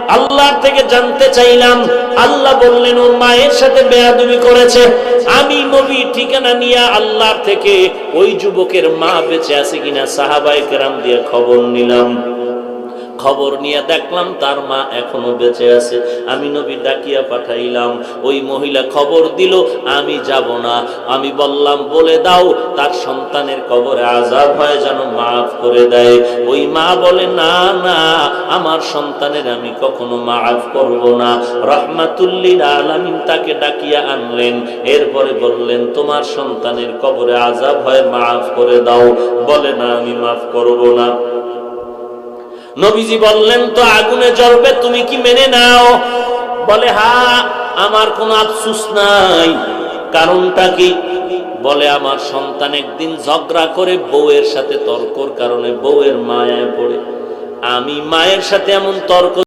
আল্লাহর থেকে জানতে চাইলাম। আল্লাহ বললেন ও মায়ের সাথে বেয়াদবি করেছে। আমি নবী ঠিকানা নিয়ে আল্লাহর থেকে ওই যুবকের মা বেঁচে আছে কিনা সাহাবায়ে কেরাম দিয়ে খবর নিলাম। খবর নিয়ে দেখলাম তার মা এখনো বেঁচে আছে। আমি নবী ডাকিয়া পাঠাইলাম। ওই মহিলা খবর দিল আমি যাব না। আমি বললাম বলে দাও তার সন্তানের কবরে আযাব হয় যেন মাফ করে দেয়। ওই মা বলে না না, আমার সন্তানের আমি কখনো মাফ করব না। রাহমাতুল লিল আলামিন তাকে ডাকিয়া আনলেন। এরপরে বললেন তোমার সন্তানের কবরে আযাব হয় মাফ করে দাও। বলে না আমি মাফ করব না। নবীজি বললেন তো আগুনে জ্বলবে, তুমি কি মেনে নাও? বলে হ্যাঁ, আমার কোনো আফসোস নাই। কারণটা কি? বলে আমার সন্তান একদিন ঝগড়া করে বউয়ের সাথে তর্কর কারণে বউয়ের মায়ায় পড়ে। আমি মায়ের সাথে এমন তর্ক